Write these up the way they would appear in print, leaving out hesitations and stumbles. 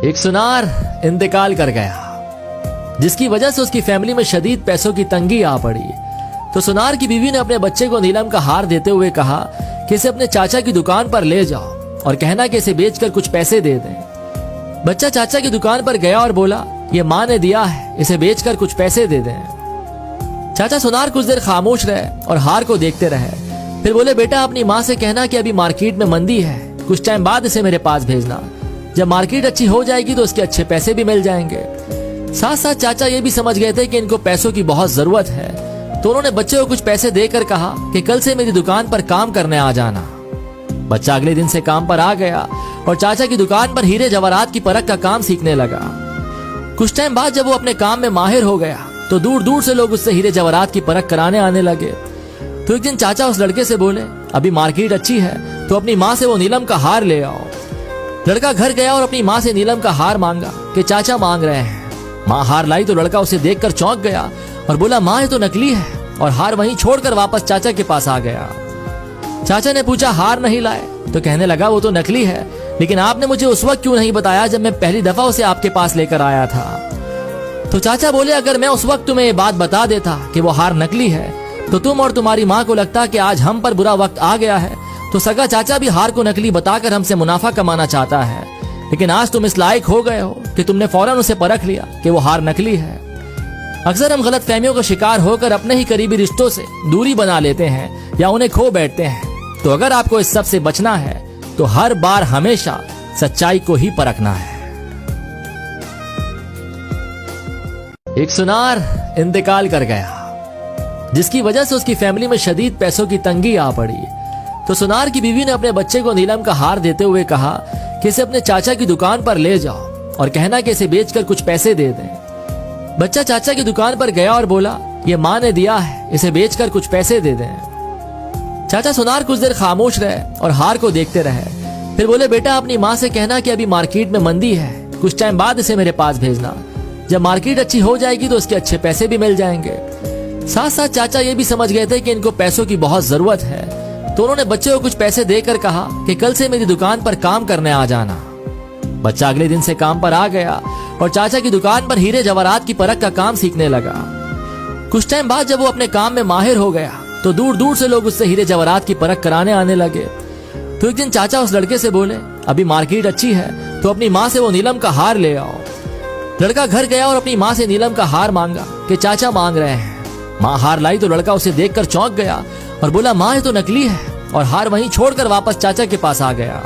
एक सुनार इंतकाल कर गया, जिसकी वजह से उसकी फैमिली में शदीद पैसों की तंगी आ पड़ी। तो सुनार की बीवी ने अपने बच्चे को नीलम का हार देते हुए कहा कि इसे अपने चाचा की दुकान पर ले जाओ और कहना कि इसे बेचकर कुछ पैसे दे दें। बच्चा चाचा की दुकान पर गया और बोला, ये माँ ने दिया है, इसे बेचकर कुछ पैसे दे दें। चाचा सुनार कुछ देर खामोश रहे और हार को देखते रहे। फिर बोले, बेटा अपनी माँ से कहना कि अभी मार्केट में मंदी है, कुछ टाइम बाद इसे मेरे पास भेजना। जब मार्केट अच्छी हो जाएगी तो उसके अच्छे पैसे भी मिल जाएंगे। साथ साथ चाचा ये भी समझ गए थे कि इनको पैसों की बहुत जरूरत है, तो उन्होंने बच्चे को कुछ पैसे देकर कहा कि कल से मेरी दुकान पर काम करने आ जाना। बच्चा अगले दिन से काम पर आ गया और चाचा की दुकान पर हीरे जवाहरात की परख का काम सीखने लगा। कुछ टाइम बाद जब वो अपने काम में माहिर हो गया तो दूर दूर से लोग उससे हीरे जवाहरात की परख कराने आने लगे। तो एक दिन चाचा उस लड़के से बोले, अभी मार्केट अच्छी है तो अपनी माँ से वो नीलम का हार ले आओ। लड़का घर गया और अपनी माँ से नीलम का हार मांगा कि चाचा मांग रहे हैं। माँ हार लाई तो लड़का उसे देखकर चौंक गया और बोला, माँ ये तो नकली है, और हार वहीं छोड़कर वापस चाचा के पास आ गया। चाचा ने पूछा, हार नहीं लाए? तो कहने लगा, वो तो नकली है, लेकिन आपने मुझे उस वक्त क्यों नहीं बताया जब मैं पहली दफा उसे आपके पास लेकर आया था? तो चाचा बोले, अगर मैं उस वक्त तुम्हें ये बात बता देता कि वो हार नकली है तो तुम और तुम्हारी माँ को लगता कि आज हम पर बुरा वक्त आ गया है, तो सगा चाचा भी हार को नकली बताकर हमसे मुनाफा कमाना चाहता है। लेकिन आज तुम इस लायक हो गए हो कि तुमने फौरन उसे परख लिया कि वो हार नकली है। अक्सर हम गलत फहमियों का शिकार होकर अपने ही करीबी रिश्तों से दूरी बना लेते हैं या उन्हें खो बैठते हैं। तो अगर आपको इस सब से बचना है तो हर बार हमेशा सच्चाई को ही परखना है। एक सुनार इंतकाल कर गया, जिसकी वजह से उसकी फैमिली में शदीद पैसों की तंगी आ पड़ी। तो सुनार की बीवी ने अपने बच्चे को नीलम का हार देते हुए कहा कि इसे अपने चाचा की दुकान पर ले जाओ और कहना कि इसे बेचकर कुछ पैसे दे दें। बच्चा चाचा की दुकान पर गया और बोला, ये माँ ने दिया है, इसे बेचकर कुछ पैसे दे दें। चाचा सुनार कुछ देर खामोश रहे और हार को देखते रहे। फिर बोले, बेटा अपनी माँ से कहना कि अभी मार्केट में मंदी है, कुछ टाइम बाद इसे मेरे पास भेजना। जब मार्केट अच्छी हो जाएगी तो उसके अच्छे पैसे भी मिल जाएंगे। साथ साथ चाचा ये भी समझ गए थे कि इनको पैसों की बहुत जरूरत है, तो उन्होंने बच्चे को कुछ पैसे देकर कहा कि कल से मेरी दुकान पर काम करने आ जाना। बच्चा अगले दिन से काम पर आ गया और चाचा की दुकान पर हीरे जवाहरात की परख का काम सीखने लगा। कुछ टाइम बाद जब वो अपने काम में माहिर हो गया तो दूर दूर से लोग उससे हीरे जवाहरात की परख कराने आने लगे। तो एक दिन चाचा उस लड़के से बोले, अभी मार्केट अच्छी है तो अपनी माँ से वो नीलम का हार ले आओ। लड़का घर गया और अपनी माँ से नीलम का हार मांगा कि चाचा मांग रहे हैं। माँ हार लाई तो लड़का उसे देखकर चौंक गया और बोला, माँ ये तो नकली है, और हार वहीं छोड़कर वापस चाचा के पास आ गया।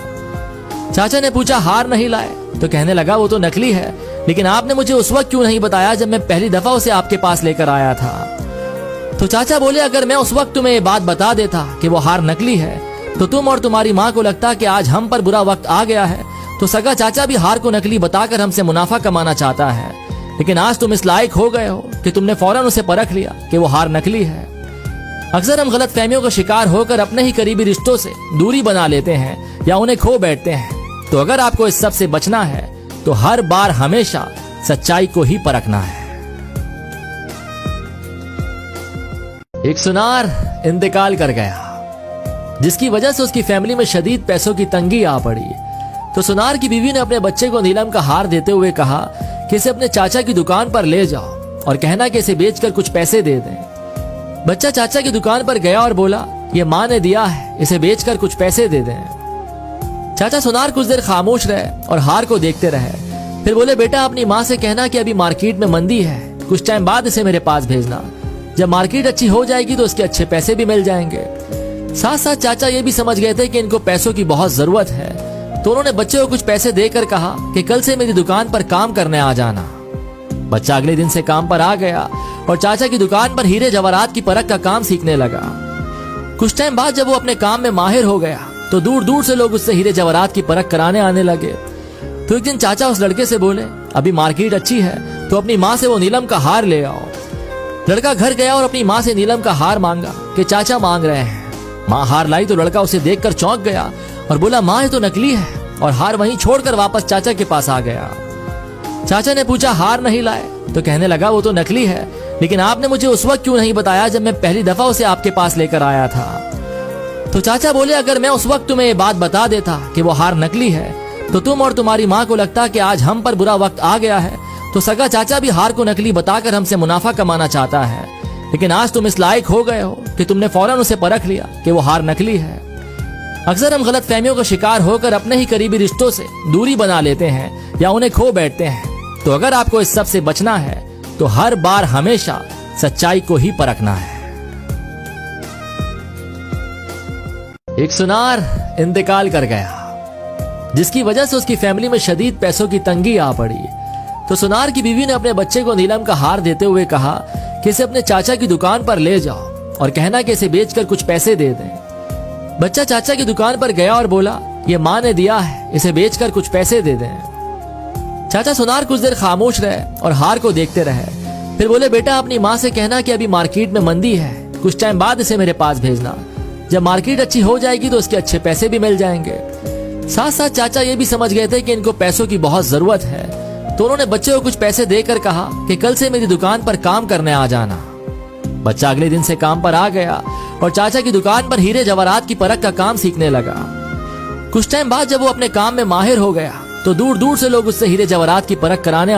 चाचा ने पूछा, हार नहीं लाए? तो कहने लगा, वो तो नकली है, लेकिन आपने मुझे उस वक्त क्यों नहीं बताया जब मैं पहली दफा उसे आपके पास लेकर आया था? तो चाचा बोले, अगर मैं उस वक्त तुम्हें ये बात बता देता कि वो हार नकली है तो तुम और तुम्हारी माँ को लगता कि आज हम पर बुरा वक्त आ गया है, तो सगा चाचा भी हार को नकली बताकर हमसे मुनाफा कमाना चाहता है। लेकिन आज तुम इस लायक हो गए हो कि तुमने फौरन उसे परख लिया कि वो हार नकली है। अक्सर हम गलत फहमियों का शिकार होकर अपने ही करीबी रिश्तों से दूरी बना लेते हैं या उन्हें खो बैठते हैं। तो अगर आपको इस सब से बचना है तो हर बार हमेशा सच्चाई को ही परखना है। एक सुनार इंतकाल कर गया, जिसकी वजह से उसकी फैमिली में शदीद पैसों की तंगी आ पड़ी। तो सुनार की बीवी ने अपने बच्चे को नीलम का हार देते हुए कहा कि इसे अपने चाचा की दुकान पर ले जाओ और कहना कि इसे बेचकर कुछ पैसे दे दें। बच्चा चाचा की दुकान पर गया और बोला, ये माँ ने दिया है, इसे बेचकर कुछ पैसे दे दें। चाचा सुनार कुछ देर खामोश रहे और हार को देखते रहे। फिर बोले, बेटा अपनी माँ से कहना कि अभी मार्केट में मंदी है, कुछ टाइम बाद इसे मेरे पास भेजना। जब मार्केट अच्छी हो जाएगी तो उसके अच्छे पैसे भी मिल जाएंगे। साथ साथ चाचा ये भी समझ गए थे कि इनको पैसों की बहुत जरूरत है, तो उन्होंने बच्चे को कुछ पैसे देकर कहा कि कल से मेरी दुकान पर काम करने आ जाना। बच्चा अगले दिन से काम पर आ गया और चाचा की दुकान पर हीरे जवाहरात की परख का काम सीखने लगा। कुछ टाइम बाद जब वो अपने काम में माहिर हो गया तो दूर दूर से लोग उससे हीरे जवाहरात की परख कराने आने लगे। तो एक दिन चाचा उस लड़के से बोले, अभी मार्केट अच्छी है तो अपनी माँ से वो नीलम का हार ले आओ। लड़का घर गया और अपनी माँ से नीलम का हार मांगा कि चाचा मांग रहे हैं। माँ हार लाई तो लड़का उसे देखकर चौंक गया और बोला, माँ ये तो नकली है, और हार वहीं छोड़कर वापस चाचा के पास आ गया। चाचा ने पूछा, हार नहीं लाए? तो कहने लगा, वो तो नकली है, लेकिन आपने मुझे उस वक्त क्यों नहीं बताया जब मैं पहली दफा उसे आपके पास लेकर आया था? तो चाचा बोले, अगर मैं उस वक्त तुम्हें ये बात बता देता कि वो हार नकली है तो तुम और तुम्हारी माँ को लगता कि आज हम पर बुरा वक्त आ गया है, तो सगा चाचा भी हार को नकली बताकर हमसे मुनाफा कमाना चाहता है। लेकिन आज तुम इस लायक हो गए हो कि तुमने फौरन उसे परख लिया कि वो हार नकली है। अक्सर हम गलत फहमियों का शिकार होकर अपने ही करीबी रिश्तों से दूरी बना लेते हैं या उन्हें खो बैठते हैं। तो अगर आपको इस सब से बचना है तो हर बार हमेशा सच्चाई को ही परखना है। एक सुनार इंतकाल कर गया, जिसकी वजह से उसकी फैमिली में शदीद पैसों की तंगी आ पड़ी। तो सुनार की बीवी ने अपने बच्चे को नीलम का हार देते हुए कहा कि इसे अपने चाचा की दुकान पर ले जाओ और कहना कि इसे बेचकर कुछ पैसे दे दें। बच्चा चाचा की दुकान पर गया और बोला, ये माँ ने दिया है, इसे बेचकर कुछ पैसे दे दें। चाचा सुनार कुछ देर खामोश रहे और हार को देखते रहे। फिर बोले, बेटा अपनी माँ से कहना कि अभी मार्केट में मंदी है, कुछ टाइम बाद इसे मेरे पास भेजना। जब मार्केट अच्छी हो जाएगी तो उसके अच्छे पैसे भी मिल जाएंगे। साथ साथ चाचा ये भी समझ गए थे कि इनको पैसों की बहुत जरूरत है, तो उन्होंने बच्चे को कुछ पैसे देकर कहा कि कल से मेरी दुकान पर काम करने आ जाना। बच्चा अगले दिन से काम पर आ गया और चाचा की दुकान पर हीरे जवाहरात की परख का काम सीखने लगा। कुछ टाइम बाद जब वो अपने काम में माहिर हो गया तो दूर दूर से लोग उससे हीरे जवाहरात की परख कराने